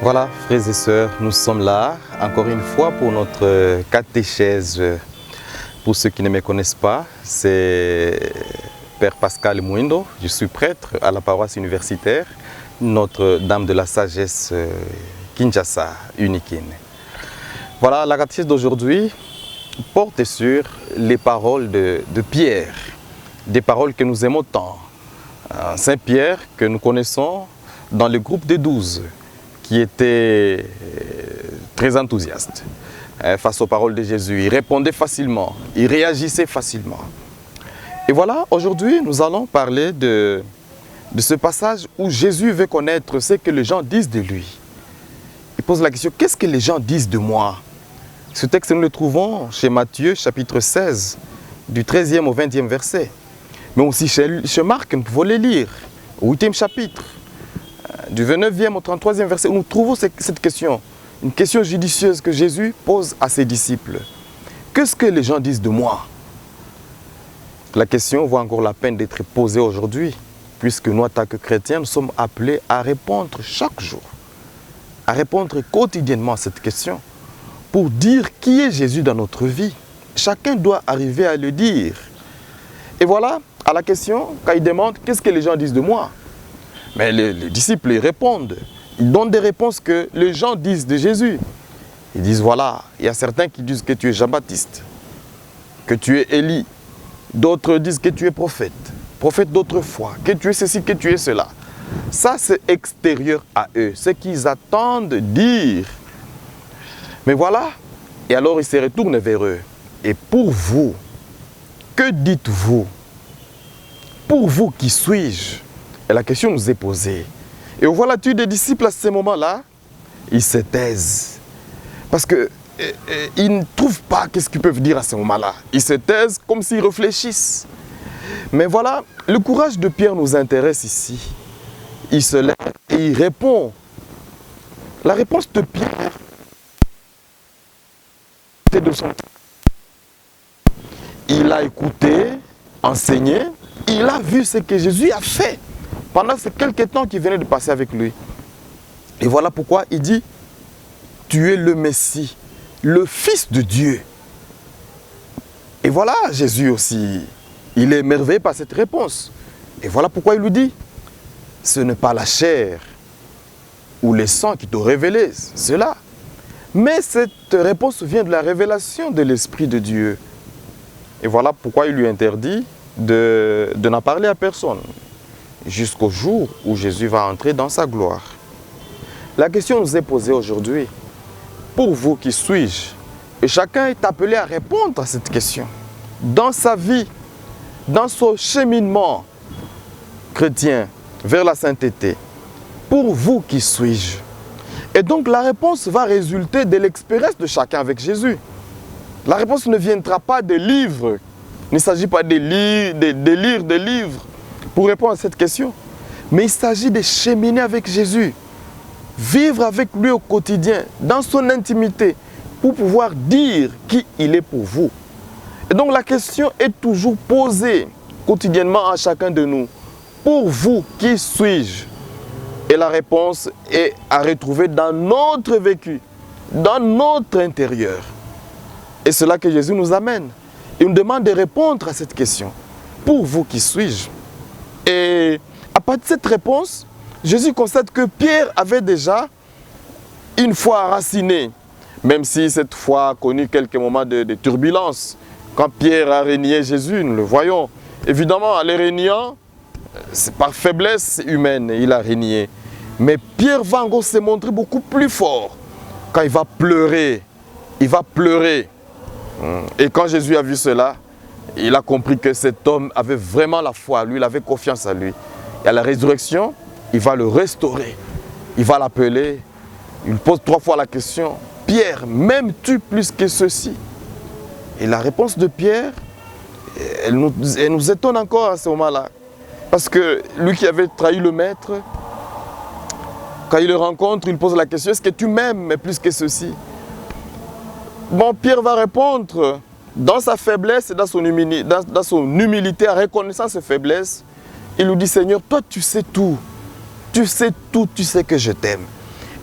Voilà, frères et sœurs, nous sommes là encore une fois pour notre catéchèse. Pour ceux qui ne me connaissent pas, c'est Père Pascal Mouindo, je suis prêtre à la paroisse universitaire Notre-Dame de la Sagesse Kinshasa, Unikine. Voilà, la catéchèse d'aujourd'hui porte sur les paroles de Pierre, des paroles que nous aimons tant. Saint Pierre que nous connaissons dans le groupe des 12, qui était très enthousiaste face aux paroles de Jésus. Il répondait facilement, il réagissait facilement. Et voilà, aujourd'hui, nous allons parler de ce passage où Jésus veut connaître ce que les gens disent de lui. Il pose la question, qu'est-ce que les gens disent de moi? Ce texte, nous le trouvons chez Matthieu, chapitre 16, du 13e au 20e verset. Mais aussi chez Marc, nous pouvons les lire, au 8e chapitre, du 29e au 33e verset, où nous trouvons cette question, une question judicieuse que Jésus pose à ses disciples. Qu'est-ce que les gens disent de moi? La question vaut encore la peine d'être posée aujourd'hui, puisque nous, en tant que chrétiens, nous sommes appelés à répondre chaque jour, à répondre quotidiennement à cette question, pour dire qui est Jésus dans notre vie. Chacun doit arriver à le dire. Et voilà, à la question, quand il demande « Qu'est-ce que les gens disent de moi ?» Mais les disciples ils répondent. Ils donnent des réponses que les gens disent de Jésus. Ils disent, voilà, il y a certains qui disent que tu es Jean-Baptiste, que tu es Élie. D'autres disent que tu es prophète d'autrefois, que tu es ceci, que tu es cela. Ça, c'est extérieur à eux, ce qu'ils attendent dire. Mais voilà, et alors ils se retournent vers eux. Et pour vous, que dites-vous? Pour vous, qui suis-je? Et la question nous est posée. Et voilà, tu des disciples à ce moment-là, ils se taisent. Parce qu'ils ne trouvent pas qu'est-ce qu'ils peuvent dire à ce moment-là. Ils se taisent comme s'ils réfléchissent. Mais voilà, le courage de Pierre nous intéresse ici. Il se lève et il répond. La réponse de Pierre était de son temps. Il a écouté, enseigné, il a vu ce que Jésus a fait pendant ces quelques temps qui venaient de passer avec lui. Et voilà pourquoi il dit, tu es le Messie, le Fils de Dieu. Et voilà, Jésus aussi, il est émerveillé par cette réponse. Et voilà pourquoi il lui dit, ce n'est pas la chair ou le sang qui t'ont révélé cela. Mais cette réponse vient de la révélation de l'Esprit de Dieu. Et voilà pourquoi il lui interdit de n'en parler à personne, jusqu'au jour où Jésus va entrer dans sa gloire. La question nous est posée aujourd'hui. Pour vous, qui suis-je? Et chacun est appelé à répondre à cette question. Dans sa vie, dans son cheminement chrétien vers la sainteté. Pour vous, qui suis-je? Et donc la réponse va résulter de l'expérience de chacun avec Jésus. La réponse ne viendra pas des livres. Il ne s'agit pas de lire des livres pour répondre à cette question. Mais il s'agit de cheminer avec Jésus. Vivre avec lui au quotidien, dans son intimité, pour pouvoir dire qui il est pour vous. Et donc la question est toujours posée quotidiennement à chacun de nous. Pour vous, qui suis-je? Et la réponse est à retrouver dans notre vécu, dans notre intérieur. Et c'est là que Jésus nous amène. Il nous demande de répondre à cette question. Pour vous, qui suis-je? Et à partir de cette réponse, Jésus constate que Pierre avait déjà une foi enracinée, même si cette foi a connu quelques moments de turbulence. Quand Pierre a renié Jésus, nous le voyons. Évidemment, en le reniant, c'est par faiblesse humaine, il a renié. Mais Pierre va encore se montrer beaucoup plus fort quand il va pleurer. Il va pleurer. Et quand Jésus a vu cela, il a compris que cet homme avait vraiment la foi. Lui, il avait confiance en lui. Et à la résurrection, il va le restaurer. Il va l'appeler. Il pose 3 fois la question. Pierre, m'aimes-tu plus que ceci? Et la réponse de Pierre, elle nous étonne encore à ce moment-là. Parce que lui qui avait trahi le maître, quand il le rencontre, il pose la question, est-ce que tu m'aimes plus que ceci? Bon, Pierre va répondre dans sa faiblesse et dans son humilité, en reconnaissant ses faiblesses. Il lui dit, Seigneur, toi tu sais tout. Tu sais tout, tu sais que je t'aime.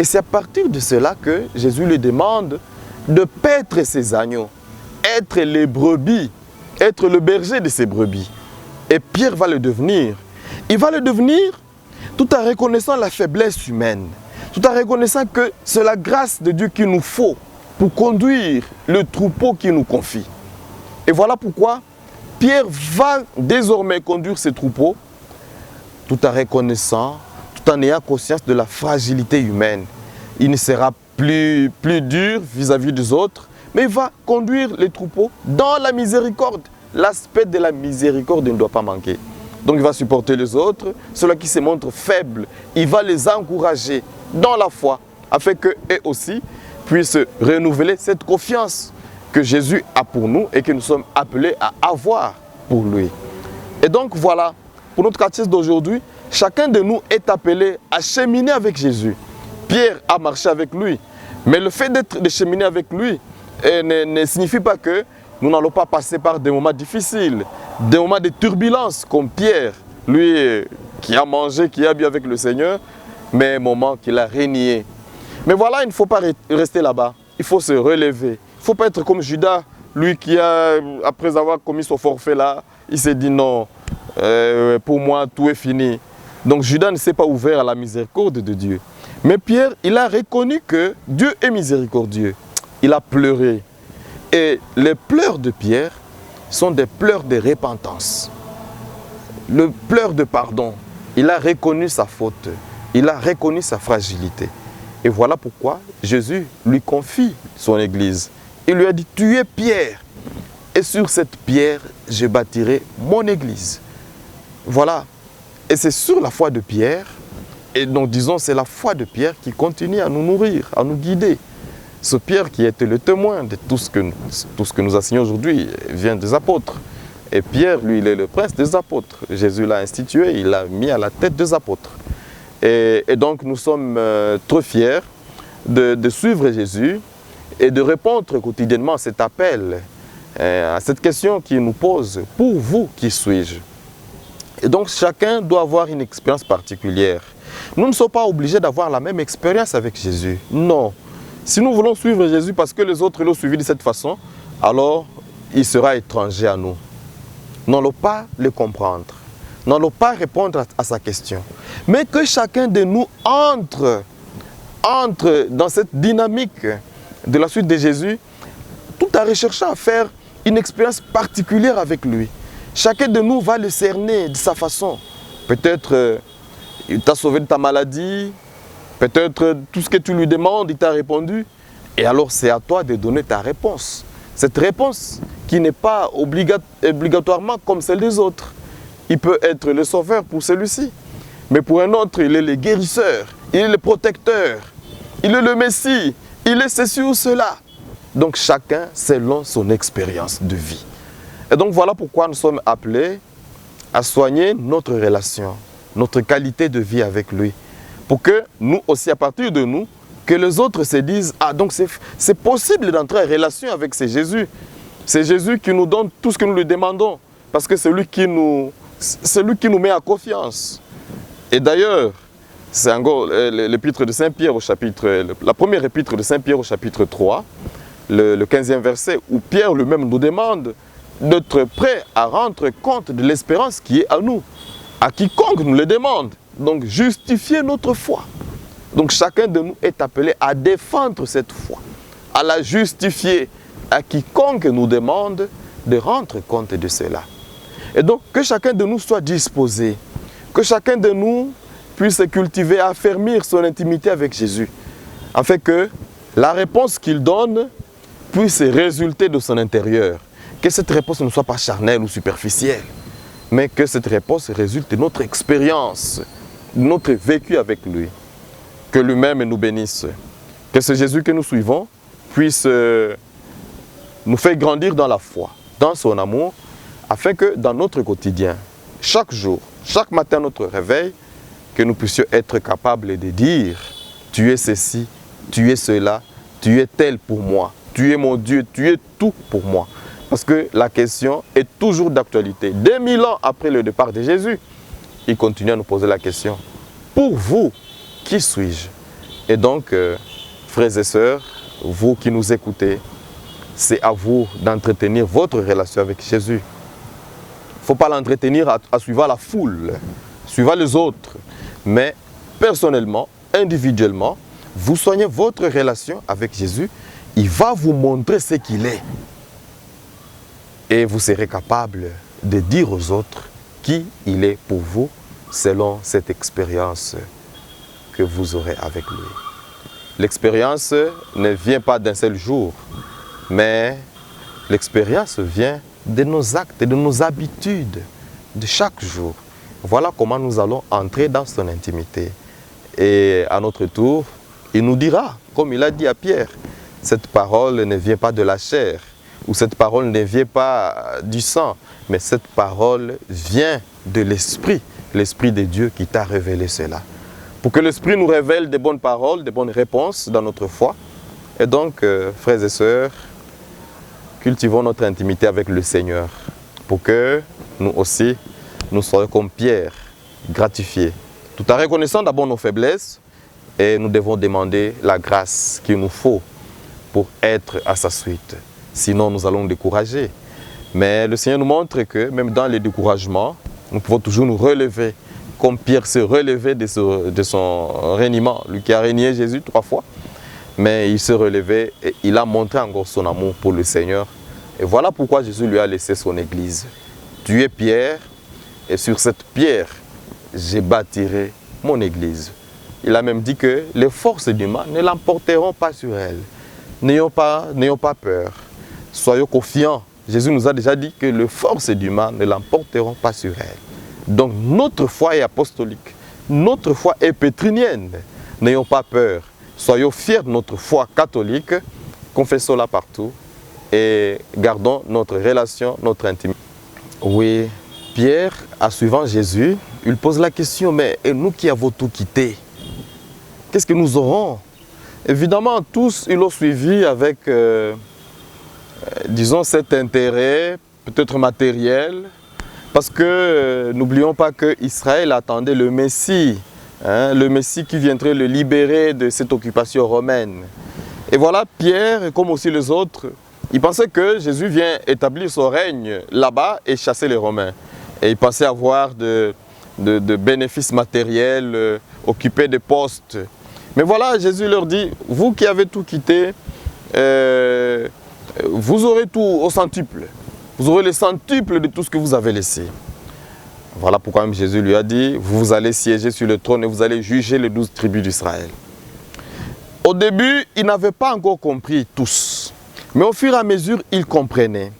Et c'est à partir de cela que Jésus lui demande de paître ses agneaux, être les brebis, être le berger de ses brebis. Et Pierre va le devenir. Il va le devenir tout en reconnaissant la faiblesse humaine, tout en reconnaissant que c'est la grâce de Dieu qu'il nous faut pour conduire le troupeau qu'il nous confie. Et voilà pourquoi Pierre va désormais conduire ses troupeaux tout en reconnaissant, tout en ayant conscience de la fragilité humaine. Il ne sera plus dur vis-à-vis des autres, mais il va conduire les troupeaux dans la miséricorde. L'aspect de la miséricorde ne doit pas manquer. Donc il va supporter les autres, ceux-là qui se montrent faibles, il va les encourager dans la foi, afin qu'eux aussi puissent renouveler cette confiance que Jésus a pour nous et que nous sommes appelés à avoir pour lui. Et donc voilà, pour notre catéchisme d'aujourd'hui, chacun de nous est appelé à cheminer avec Jésus. Pierre a marché avec lui, mais le fait de cheminer avec lui ne signifie pas que nous n'allons pas passer par des moments difficiles, des moments de turbulence comme Pierre, lui qui a mangé, qui a bu avec le Seigneur, mais un moment qu'il a renié. Mais voilà, il ne faut pas rester là-bas, il faut se relever. Il ne faut pas être comme Judas, lui qui après avoir commis son forfait là, il s'est dit non, pour moi tout est fini. Donc Judas ne s'est pas ouvert à la miséricorde de Dieu. Mais Pierre, il a reconnu que Dieu est miséricordieux. Il a pleuré. Et les pleurs de Pierre sont des pleurs de repentance. Le pleur de pardon. Il a reconnu sa faute. Il a reconnu sa fragilité. Et voilà pourquoi Jésus lui confie son église. Il lui a dit, tu es Pierre. Et sur cette pierre, je bâtirai mon église. Voilà. Et c'est sur la foi de Pierre, et donc disons, c'est la foi de Pierre qui continue à nous nourrir, à nous guider. Ce Pierre qui était le témoin de tout ce que nous enseignons aujourd'hui vient des apôtres. Et Pierre, lui, il est le prince des apôtres. Jésus l'a institué, il l'a mis à la tête des apôtres. Et donc nous sommes trop fiers de suivre Jésus et de répondre quotidiennement à cet appel, à cette question qu'il nous pose, pour vous, qui suis-je? Et donc chacun doit avoir une expérience particulière. Nous ne sommes pas obligés d'avoir la même expérience avec Jésus. Non. Si nous voulons suivre Jésus parce que les autres l'ont suivi de cette façon, alors il sera étranger à nous. N'allons pas le comprendre. N'allons pas répondre à sa question. Mais que chacun de nous entre dans cette dynamique de la suite de Jésus, tout en recherchant à faire une expérience particulière avec lui. Chacun de nous va le cerner de sa façon. Peut-être il t'a sauvé de ta maladie, peut-être tout ce que tu lui demandes, il t'a répondu. Et alors c'est à toi de donner ta réponse. Cette réponse qui n'est pas obligatoirement comme celle des autres. Il peut être le sauveur pour celui-ci. Mais pour un autre, il est le guérisseur, il est le protecteur, il est le Messie, il est ceci ou cela. Donc chacun selon son expérience de vie. Et donc voilà pourquoi nous sommes appelés à soigner notre relation, notre qualité de vie avec lui. Pour que nous aussi, à partir de nous, que les autres se disent, ah donc c'est possible d'entrer en relation avec ce Jésus. C'est Jésus qui nous donne tout ce que nous lui demandons. Parce que c'est lui qui nous met en confiance. Et d'ailleurs, c'est encore l'épître de Saint-Pierre au chapitre, la première épître de Saint-Pierre au chapitre 3, le 15e verset, où Pierre lui-même nous demande d'être prêt à rendre compte de l'espérance qui est à nous, à quiconque nous le demande. Donc justifier notre foi. Donc chacun de nous est appelé à défendre cette foi, à la justifier, à quiconque nous demande de rendre compte de cela. Et donc que chacun de nous soit disposé, que chacun de nous puisse cultiver, affermir son intimité avec Jésus, afin que la réponse qu'il donne puisse résulter de son intérieur. Que cette réponse ne soit pas charnelle ou superficielle, mais que cette réponse résulte de notre expérience, de notre vécu avec lui. Que lui-même nous bénisse. Que ce Jésus que nous suivons puisse nous faire grandir dans la foi, dans son amour, afin que dans notre quotidien, chaque jour, chaque matin à notre réveil, que nous puissions être capables de dire « Tu es ceci, tu es cela, tu es tel pour moi, tu es mon Dieu, tu es tout pour moi ». Parce que la question est toujours d'actualité. 2000 ans après le départ de Jésus, il continue à nous poser la question. Pour vous, qui suis-je? Et donc, frères et sœurs, vous qui nous écoutez, c'est à vous d'entretenir votre relation avec Jésus. Il ne faut pas l'entretenir à suivre la foule, suivant les autres. Mais personnellement, individuellement, vous soignez votre relation avec Jésus. Il va vous montrer ce qu'il est. Et vous serez capable de dire aux autres qui il est pour vous selon cette expérience que vous aurez avec lui. L'expérience ne vient pas d'un seul jour, mais l'expérience vient de nos actes, de nos habitudes, de chaque jour. Voilà comment nous allons entrer dans son intimité. Et à notre tour, il nous dira, comme il a dit à Pierre, cette parole ne vient pas de la chair, ou cette parole ne vient pas du sang, mais cette parole vient de l'Esprit, l'Esprit de Dieu qui t'a révélé cela. Pour que l'Esprit nous révèle des bonnes paroles, des bonnes réponses dans notre foi. Et donc, frères et sœurs, cultivons notre intimité avec le Seigneur, pour que nous aussi, nous soyons comme Pierre, gratifiés, tout en reconnaissant d'abord nos faiblesses, et nous devons demander la grâce qu'il nous faut pour être à sa suite. Sinon, nous allons nous décourager. Mais le Seigneur nous montre que même dans les découragements, nous pouvons toujours nous relever, comme Pierre se relevait de son reniement, lui qui a régné Jésus 3 fois. Mais il se relevait et il a montré encore son amour pour le Seigneur. Et voilà pourquoi Jésus lui a laissé son église. Tu es Pierre, et sur cette pierre, je bâtirai mon église. Il a même dit que les forces du mal ne l'emporteront pas sur elle. N'ayons pas peur. Soyons confiants. Jésus nous a déjà dit que les forces du mal ne l'emporteront pas sur elle. Donc notre foi est apostolique. Notre foi est pétrinienne. N'ayons pas peur. Soyons fiers de notre foi catholique. Confessons-la partout. Et gardons notre relation, notre intimité. Oui, Pierre, en suivant Jésus, il pose la question, mais et nous qui avons tout quitté, qu'est-ce que nous aurons? Évidemment, tous, ils l'ont suivi avec, disons, cet intérêt, peut-être matériel, parce que n'oublions pas qu'Israël attendait le Messie, le Messie qui viendrait le libérer de cette occupation romaine. Et voilà, Pierre, comme aussi les autres, il pensait que Jésus vient établir son règne là-bas et chasser les Romains. Et il pensait avoir de bénéfices matériels, occuper des postes. Mais voilà, Jésus leur dit, vous qui avez tout quitté, vous aurez tout au centuple. Vous aurez le centuple de tout ce que vous avez laissé. Voilà pourquoi même Jésus lui a dit, vous allez siéger sur le trône et vous allez juger les 12 tribus d'Israël. Au début, ils n'avaient pas encore compris tous. Mais au fur et à mesure, ils comprenaient.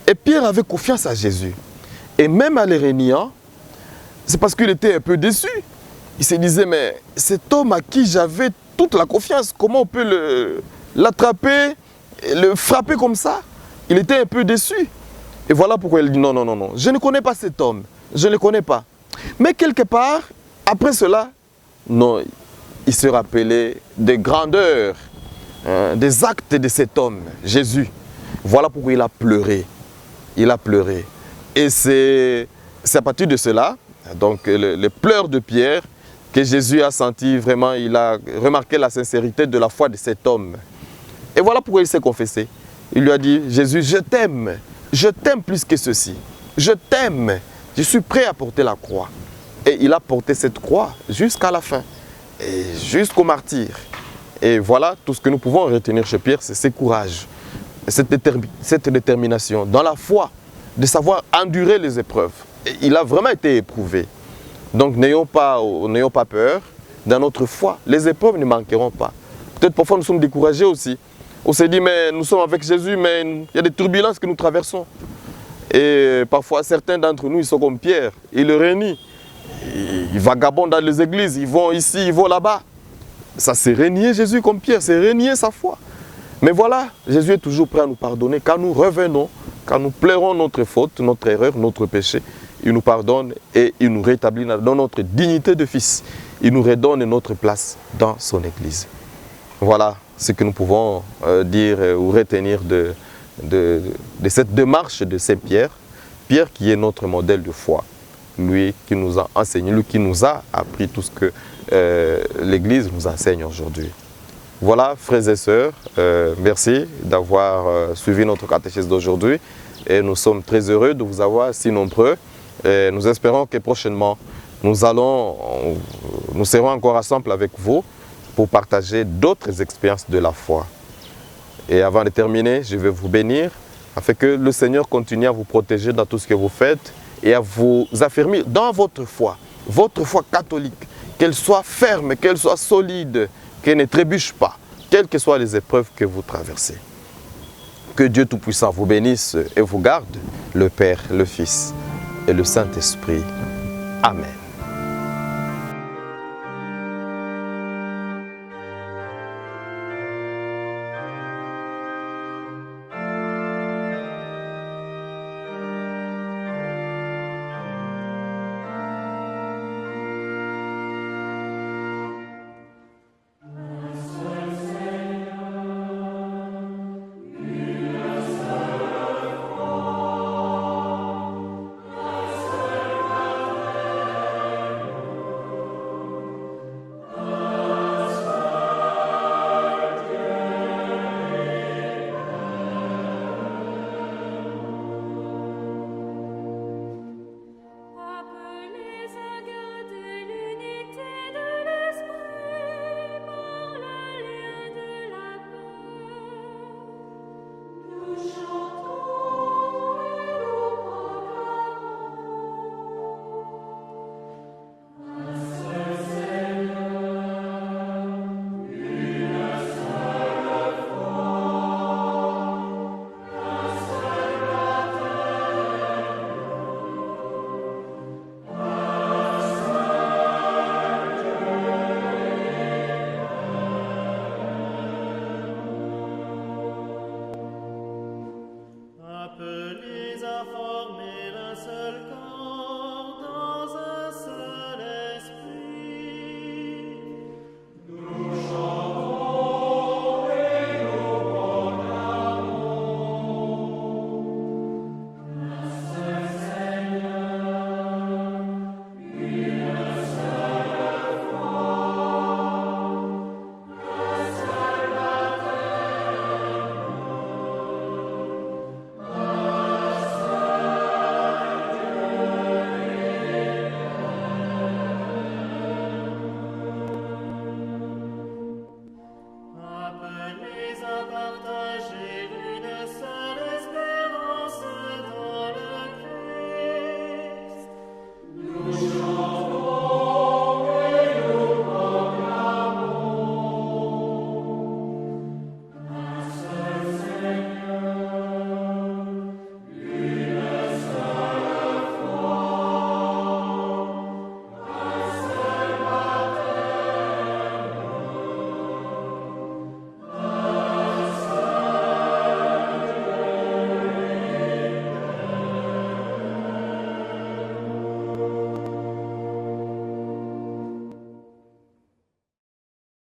Et Pierre avait confiance à Jésus. Et même à l'Irénien, c'est parce qu'il était un peu déçu. Il se disait, mais cet homme à qui j'avais toute la confiance, comment on peut l'attraper, le frapper comme ça? Il était un peu déçu. Et voilà pourquoi il dit, non, non, non, non, je ne connais pas cet homme. Je ne le connais pas. Mais quelque part, après cela, non, il se rappelait des grandeurs, des actes de cet homme, Jésus. Voilà pourquoi il a pleuré. Il a pleuré. Et c'est à partir de cela, donc les pleurs de Pierre, que Jésus a senti vraiment, il a remarqué la sincérité de la foi de cet homme. Et voilà pourquoi il s'est confessé. Il lui a dit, Jésus, je t'aime plus que ceci. Je t'aime, je suis prêt à porter la croix. Et il a porté cette croix jusqu'à la fin, et jusqu'au martyr. Et voilà tout ce que nous pouvons retenir chez Pierre, c'est ce courage, cette détermination dans la foi, de savoir endurer les épreuves. Et il a vraiment été éprouvé. Donc n'ayons pas peur, dans notre foi, les épreuves ne manqueront pas. Peut-être parfois nous sommes découragés aussi. On s'est dit, mais nous sommes avec Jésus, mais il y a des turbulences que nous traversons. Et parfois certains d'entre nous, ils sont comme Pierre, ils le renient. Ils vagabondent dans les églises, ils vont ici, ils vont là-bas. Ça, c'est renier Jésus comme Pierre, c'est renier sa foi. Mais voilà, Jésus est toujours prêt à nous pardonner. Quand nous revenons, quand nous pleurons notre faute, notre erreur, notre péché, il nous pardonne et il nous rétablit dans notre dignité de fils. Il nous redonne notre place dans son église. Voilà ce que nous pouvons dire ou retenir de cette démarche de Saint Pierre. Pierre qui est notre modèle de foi. lui qui nous a enseigné, lui qui nous a appris tout ce que l'Église nous enseigne aujourd'hui. Voilà, frères et sœurs, merci d'avoir suivi notre catéchisme d'aujourd'hui et nous sommes très heureux de vous avoir si nombreux. Et nous espérons que prochainement, nous serons encore ensemble avec vous pour partager d'autres expériences de la foi. Et avant de terminer, je vais vous bénir afin que le Seigneur continue à vous protéger dans tout ce que vous faites et à vous affermir dans votre foi catholique, qu'elle soit ferme, qu'elle soit solide, qu'elle ne trébuche pas, quelles que soient les épreuves que vous traversez. Que Dieu Tout-Puissant vous bénisse et vous garde, le Père, le Fils et le Saint-Esprit. Amen.